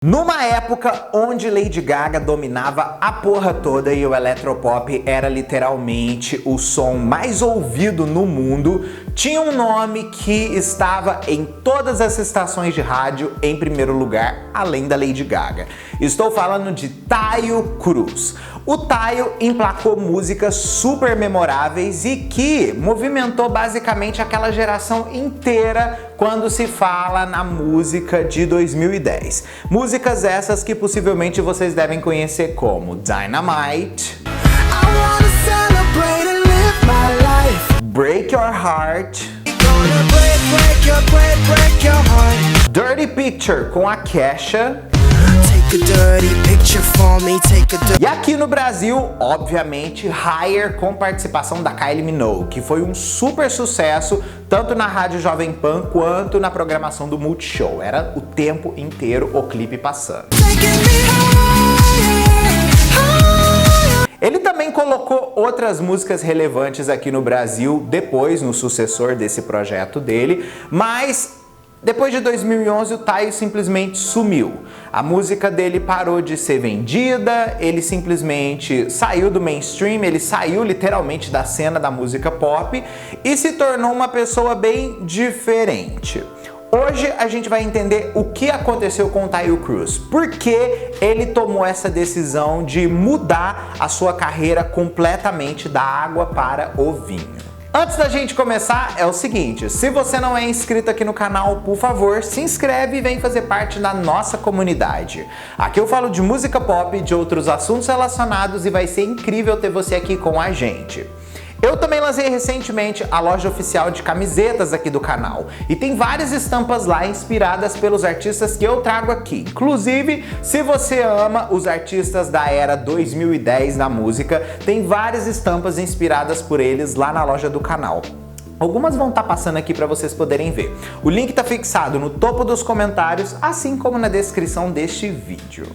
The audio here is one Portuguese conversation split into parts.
Numa época onde Lady Gaga dominava a porra toda e o eletropop era literalmente o som mais ouvido no mundo, tinha um nome que estava em todas as estações de rádio em primeiro lugar, além da Lady Gaga. Estou falando de Taio Cruz. O Taio emplacou músicas super memoráveis e que movimentou basicamente aquela geração inteira quando se fala na música de 2010. Músicas essas que possivelmente vocês devem conhecer como Dynamite, Break Your Heart, Dirty Picture com a Kesha. E aqui no Brasil, obviamente, Higher com participação da Kylie Minogue, que foi um super sucesso tanto na Rádio Jovem Pan quanto na programação do Multishow. Era o tempo inteiro o clipe passando. Ele também colocou outras músicas relevantes aqui no Brasil depois, no sucessor desse projeto dele, mas depois de 2011 o Taio simplesmente sumiu. A música dele parou de ser vendida, ele simplesmente saiu do mainstream, ele saiu literalmente da cena da música pop e se tornou uma pessoa bem diferente. Hoje a gente vai entender o que aconteceu com o Taio Cruz, por que ele tomou essa decisão de mudar a sua carreira completamente da água para o vinho. Antes da gente começar, é o seguinte, se você não é inscrito aqui no canal, por favor, se inscreve e vem fazer parte da nossa comunidade. Aqui eu falo de música pop e de outros assuntos relacionados e vai ser incrível ter você aqui com a gente. Eu também lancei recentemente a loja oficial de camisetas aqui do canal e tem várias estampas lá inspiradas pelos artistas que eu trago aqui. Inclusive, se você ama os artistas da era 2010 da música, tem várias estampas inspiradas por eles lá na loja do canal. Algumas vão estar passando aqui para vocês poderem ver. O link está fixado no topo dos comentários, assim como na descrição deste vídeo.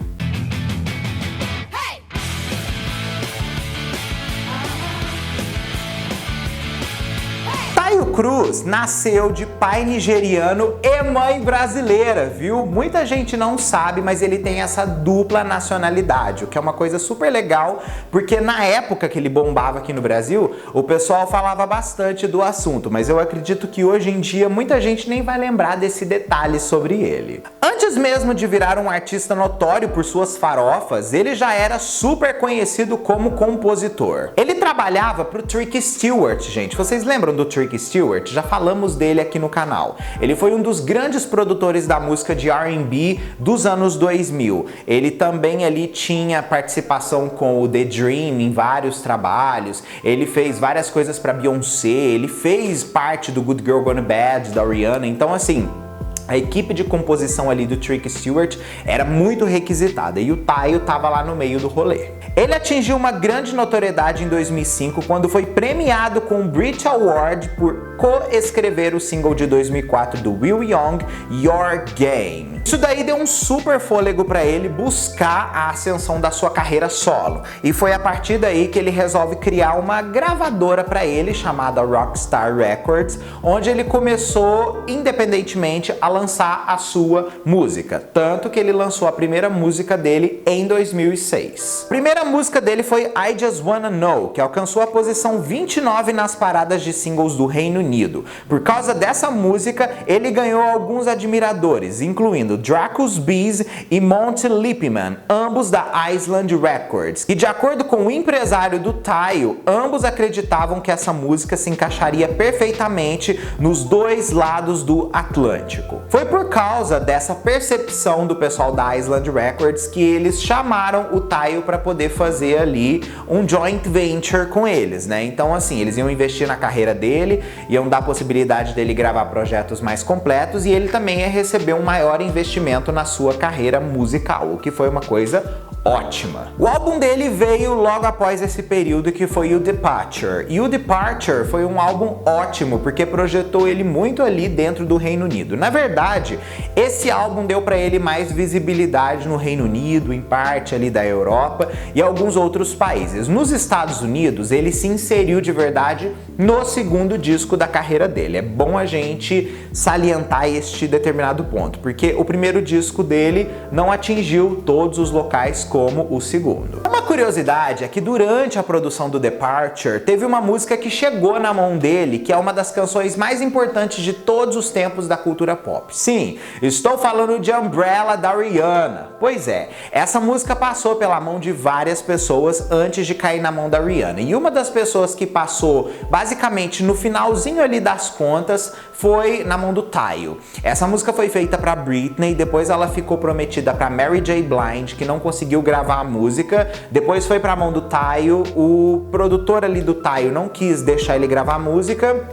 Taio Cruz nasceu de pai nigeriano e mãe brasileira, viu? Muita gente não sabe, mas ele tem essa dupla nacionalidade, o que é uma coisa super legal, porque na época que ele bombava aqui no Brasil, o pessoal falava bastante do assunto, mas eu acredito que hoje em dia muita gente nem vai lembrar desse detalhe sobre ele. Antes mesmo de virar um artista notório por suas farofas, ele já era super conhecido como compositor. Ele trabalhava pro Tricky Stewart, gente. Vocês lembram do Tricky Stewart? Já falamos dele aqui no canal. Ele foi um dos grandes produtores da música de R&B dos anos 2000. Ele também ali tinha participação com o The Dream em vários trabalhos. Ele fez várias coisas para Beyoncé. Ele fez parte do Good Girl Gone Bad da Rihanna. Então assim, a equipe de composição ali do Tricky Stewart era muito requisitada e o Taio tava lá no meio do rolê. Ele atingiu uma grande notoriedade em 2005 quando foi premiado com o Brit Award por co-escrever o single de 2004 do Will Young, Your Game. Isso daí deu um super fôlego para ele buscar a ascensão da sua carreira solo. E foi a partir daí que ele resolve criar uma gravadora para ele chamada Rockstar Records, onde ele começou independentemente a lançar a sua música. Tanto que ele lançou a primeira música dele em 2006. A primeira música dele foi I Just Wanna Know, que alcançou a posição 29 nas paradas de singles do Reino Unido. Por causa dessa música, ele ganhou alguns admiradores, incluindo Dracos Bees e Monty Lippman, ambos da Island Records. E de acordo com o empresário do Taio, ambos acreditavam que essa música se encaixaria perfeitamente nos dois lados do Atlântico. Foi por causa dessa percepção do pessoal da Island Records que eles chamaram o Taio para poder fazer ali um joint venture com eles, né? Então assim, eles iam investir na carreira dele, iam dar a possibilidade dele gravar projetos mais completos e ele também ia receber um maior investimento na sua carreira musical, o que foi uma coisa ótima. O álbum dele veio logo após esse período, que foi o Departure. E o Departure foi um álbum ótimo, porque projetou ele muito ali dentro do Reino Unido. Na verdade, esse álbum deu para ele mais visibilidade no Reino Unido, em parte ali da Europa e alguns outros países. Nos Estados Unidos, ele se inseriu de verdade no segundo disco da carreira dele. É bom a gente salientar este determinado ponto, porque o primeiro disco dele não atingiu todos os locais como o segundo. Uma curiosidade é que durante a produção do Departure, teve uma música que chegou na mão dele, que é uma das canções mais importantes de todos os tempos da cultura pop. Sim, estou falando de Umbrella, da Rihanna. Pois é, essa música passou pela mão de várias pessoas antes de cair na mão da Rihanna. E uma das pessoas que passou, basicamente no finalzinho ali das contas, foi na mão do Taio. Essa música foi feita para Britney, depois ela ficou prometida para Mary J. Blige, que não conseguiu gravar a música, depois foi para a mão do Taio, o produtor ali do Taio não quis deixar ele gravar a música,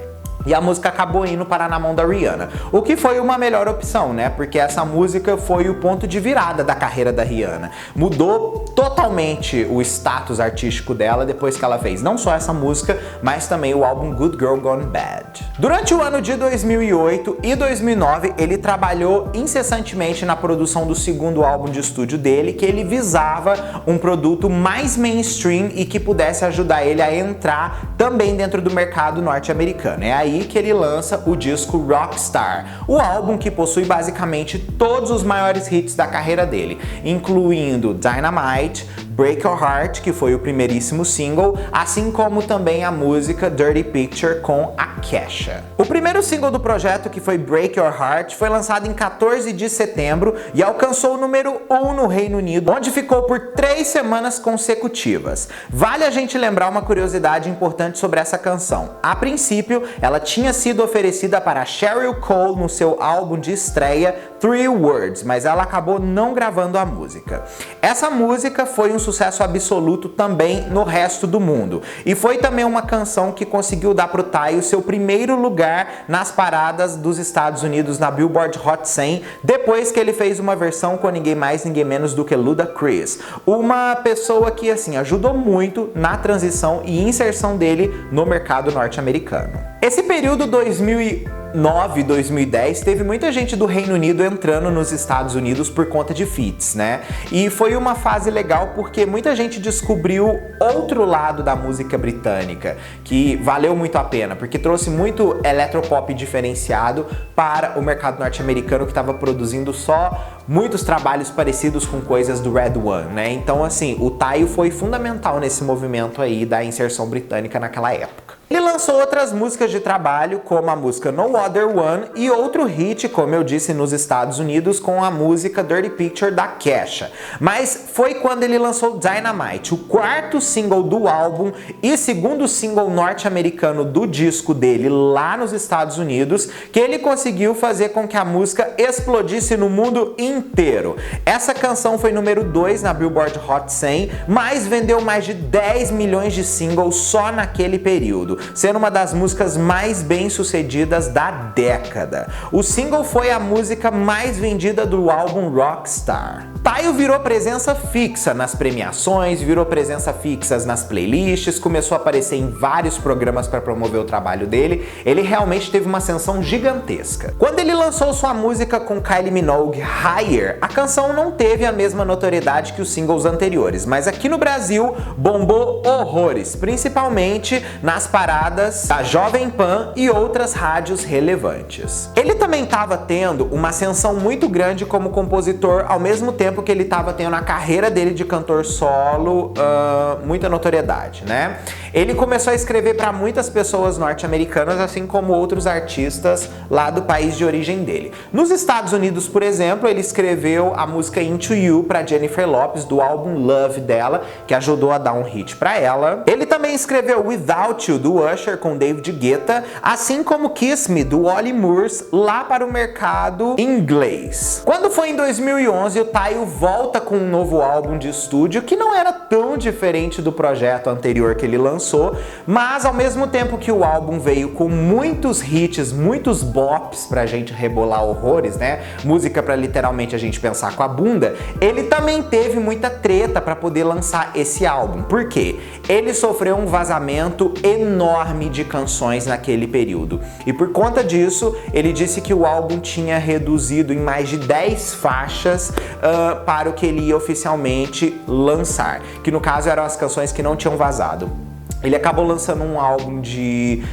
e a música acabou indo parar na mão da Rihanna. O que foi uma melhor opção, né? Porque essa música foi o ponto de virada da carreira da Rihanna. Mudou totalmente o status artístico dela depois que ela fez não só essa música, mas também o álbum Good Girl Gone Bad. Durante o ano de 2008 e 2009, ele trabalhou incessantemente na produção do segundo álbum de estúdio dele, que ele visava um produto mais mainstream e que pudesse ajudar ele a entrar também dentro do mercado norte-americano. É aí que ele lança o disco Rockstar, o álbum que possui basicamente todos os maiores hits da carreira dele, incluindo Dynamite, Break Your Heart, que foi o primeiríssimo single, assim como também a música Dirty Picture com a Kesha. O primeiro single do projeto, que foi Break Your Heart, foi lançado em 14 de setembro e alcançou o número 1 no Reino Unido, onde ficou por 3 semanas consecutivas. Vale a gente lembrar uma curiosidade importante sobre essa canção. A princípio, ela tinha sido oferecida para Cheryl Cole no seu álbum de estreia Three Words, mas ela acabou não gravando a música. Essa música foi um sucesso absoluto também no resto do mundo, e foi também uma canção que conseguiu dar pro Taio seu primeiro lugar nas paradas dos Estados Unidos na Billboard Hot 100, depois que ele fez uma versão com ninguém mais, ninguém menos do que Ludacris, uma pessoa que assim ajudou muito na transição e inserção dele no mercado norte-americano. Esse período 2009, 2010, teve muita gente do Reino Unido entrando nos Estados Unidos por conta de feats, né? E foi uma fase legal porque muita gente descobriu outro lado da música britânica, que valeu muito a pena, porque trouxe muito eletropop diferenciado para o mercado norte-americano, que estava produzindo só muitos trabalhos parecidos com coisas do Red One, né? Então, assim, o Taio foi fundamental nesse movimento aí da inserção britânica naquela época. Ele lançou outras músicas de trabalho, como a música No Other One e outro hit, como eu disse, nos Estados Unidos, com a música Dirty Picture da Kesha. Mas foi quando ele lançou Dynamite, o quarto single do álbum e segundo single norte-americano do disco dele lá nos Estados Unidos, que ele conseguiu fazer com que a música explodisse no mundo inteiro. Essa canção foi número 2 na Billboard Hot 100, mas vendeu mais de 10 milhões de singles só naquele período, sendo uma das músicas mais bem-sucedidas da década. O single foi a música mais vendida do álbum Rockstar. Taio virou presença fixa nas premiações, virou presença fixa nas playlists, começou a aparecer em vários programas para promover o trabalho dele. Ele realmente teve uma ascensão gigantesca. Quando ele lançou sua música com Kylie Minogue, Higher, a canção não teve a mesma notoriedade que os singles anteriores, mas aqui no Brasil bombou horrores, principalmente nas paradas da Jovem Pan e outras rádios relevantes. Ele também estava tendo uma ascensão muito grande como compositor, ao mesmo tempo que ele estava tendo a carreira dele de cantor solo muita notoriedade, né? Ele começou a escrever para muitas pessoas norte-americanas, assim como outros artistas lá do país de origem dele. Nos Estados Unidos, por exemplo, ele escreveu a música Into You para Jennifer Lopez, do álbum Love dela, que ajudou a dar um hit para ela. Ele também também escreveu Without You, do Usher, com David Guetta, assim como Kiss Me, do Olly Murs, lá para o mercado inglês. Quando foi em 2011, o Taio volta com um novo álbum de estúdio que não era tão diferente do projeto anterior que ele lançou, mas ao mesmo tempo que o álbum veio com muitos hits, muitos bops pra gente rebolar horrores, né? Música pra literalmente a gente pensar com a bunda, ele também teve muita treta pra poder lançar esse álbum. Por quê? Ele sofreu um vazamento enorme de canções naquele período. E por conta disso, ele disse que o álbum tinha reduzido em mais de 10 faixas para o que ele ia oficialmente lançar. Que no caso eram as canções que não tinham vazado. Ele acabou lançando um álbum de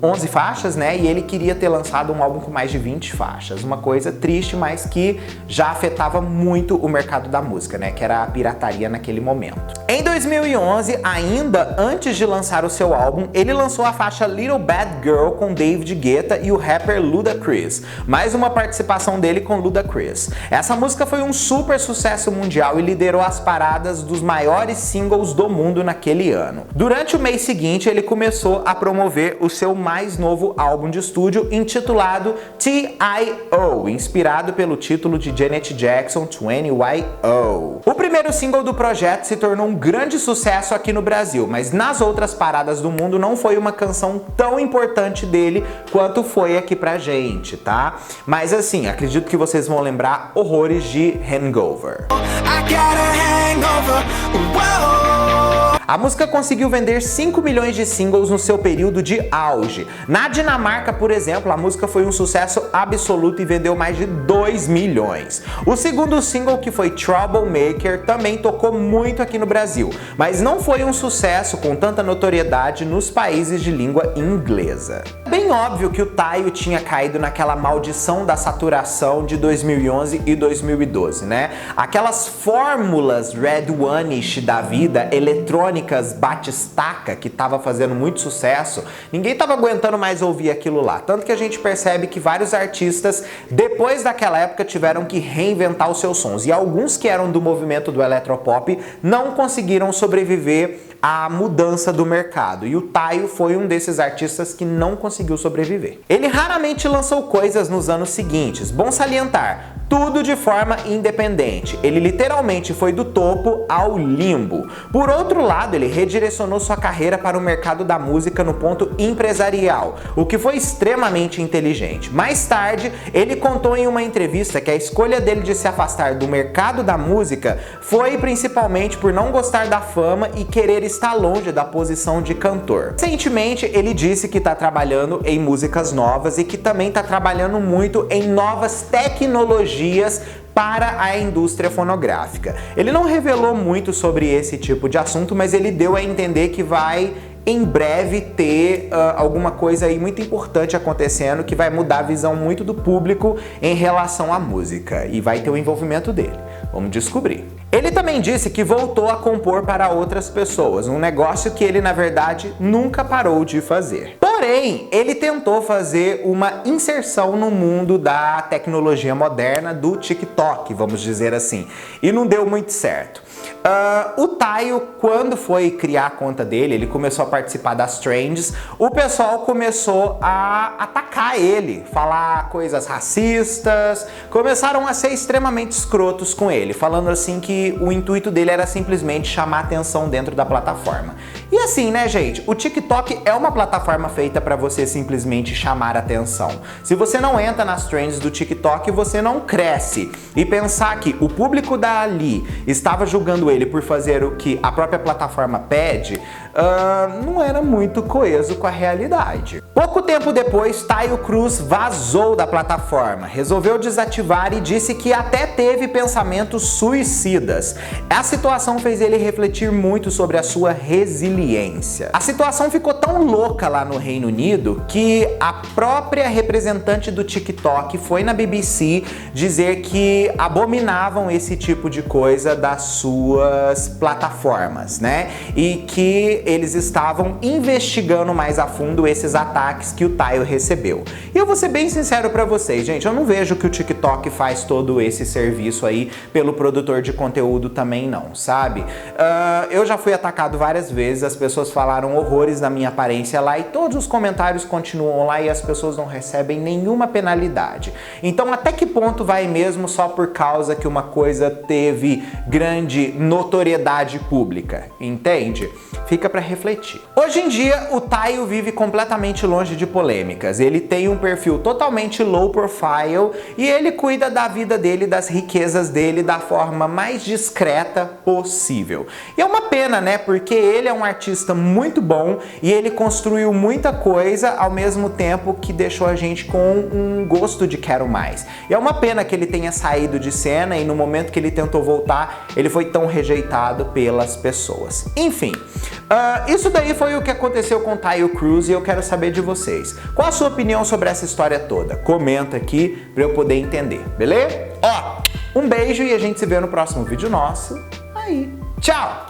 11 faixas, né? E ele queria ter lançado um álbum com mais de 20 faixas. Uma coisa triste, mas que já afetava muito o mercado da música, né? Que era a pirataria naquele momento. Em 2011, ainda antes de lançar o seu álbum, ele lançou a faixa Little Bad Girl com David Guetta e o rapper Ludacris. Mais uma participação dele com Ludacris. Essa música foi um super sucesso mundial e liderou as paradas dos maiores singles do mundo naquele ano. Durante o mês seguinte, ele começou a promover o seu mais novo álbum de estúdio intitulado T.I.O., inspirado pelo título de Janet Jackson, 20YO. O primeiro single do projeto se tornou um grande sucesso aqui no Brasil, mas nas outras paradas do mundo não foi uma canção tão importante dele quanto foi aqui pra gente, tá? Mas assim, acredito que vocês vão lembrar horrores de Hangover. A música conseguiu vender 5 milhões de singles no seu período de auge. Na Dinamarca, por exemplo, a música foi um sucesso absoluto e vendeu mais de 2 milhões. O segundo single, que foi Troublemaker, também tocou muito aqui no Brasil, mas não foi um sucesso com tanta notoriedade nos países de língua inglesa. É bem óbvio que o Taio tinha caído naquela maldição da saturação de 2011 e 2012, né? Aquelas fórmulas Red One-ish da vida, eletrônicas, batistaca, que tava fazendo muito sucesso, ninguém tava aguentando mais ouvir aquilo lá. Tanto que a gente percebe que vários artistas, depois daquela época, tiveram que reinventar os seus sons. E alguns que eram do movimento do eletropop não conseguiram sobreviver à mudança do mercado. E o Taio foi um desses artistas que não conseguiu sobreviver. Ele raramente lançou coisas nos anos seguintes. Bom salientar, tudo de forma independente. Ele literalmente foi do topo ao limbo. Por outro lado, ele redirecionou sua carreira para o mercado da música no ponto empresarial, o que foi extremamente inteligente. Mais tarde, ele contou em uma entrevista que a escolha dele de se afastar do mercado da música foi principalmente por não gostar da fama e querer estar longe da posição de cantor. Recentemente, ele disse que está trabalhando em músicas novas e que também está trabalhando muito em novas tecnologias para a indústria fonográfica. Ele não revelou muito sobre esse tipo de assunto, mas ele deu a entender que vai em breve ter alguma coisa aí muito importante acontecendo que vai mudar a visão muito do público em relação à música e vai ter o envolvimento dele. Vamos descobrir. Ele também disse que voltou a compor para outras pessoas, um negócio que ele, na verdade, nunca parou de fazer. Porém, ele tentou fazer uma inserção no mundo da tecnologia moderna do TikTok, vamos dizer assim, e não deu muito certo. O Taio, quando foi criar a conta dele, ele começou a participar das trends, o pessoal começou a atacar ele, falar coisas racistas, começaram a ser extremamente escrotos com ele, falando assim que o intuito dele era simplesmente chamar atenção dentro da plataforma. E assim, né, gente, o TikTok é uma plataforma feita para você simplesmente chamar atenção. Se você não entra nas trends do TikTok, você não cresce. E pensar que o público dali estava julgando ele por fazer o que a própria plataforma pede, não era muito coeso com a realidade. Pouco tempo depois, Taio Cruz vazou da plataforma, resolveu desativar e disse que até teve pensamentos suicidas. A situação fez ele refletir muito sobre a sua resiliência. A situação ficou tão louca lá no Reino Unido que a própria representante do TikTok foi na BBC dizer que abominavam esse tipo de coisa das suas plataformas, né? E que eles estavam investigando mais a fundo esses ataques que o Taio recebeu. E eu vou ser bem sincero pra vocês, gente, eu não vejo que o TikTok faz todo esse serviço aí pelo produtor de conteúdo também não, sabe? Eu já fui atacado várias vezes, as pessoas pessoas falaram horrores da minha aparência lá e todos os comentários continuam lá e as pessoas não recebem nenhuma penalidade. Então até que ponto vai mesmo só por causa que uma coisa teve grande notoriedade pública, entende? Fica pra refletir. Hoje em dia o Taio vive completamente longe de polêmicas, ele tem um perfil totalmente low profile e ele cuida da vida dele, das riquezas dele da forma mais discreta possível. E é uma pena, né? Porque ele é um artista muito bom e ele construiu muita coisa ao mesmo tempo que deixou a gente com um gosto de quero mais. E é uma pena que ele tenha saído de cena e no momento que ele tentou voltar, ele foi tão rejeitado pelas pessoas. Enfim, isso daí foi o que aconteceu com Taio Cruz e eu quero saber de vocês. Qual a sua opinião sobre essa história toda? Comenta aqui pra eu poder entender, beleza? Ó, um beijo e a gente se vê no próximo vídeo nosso. Aí, tchau!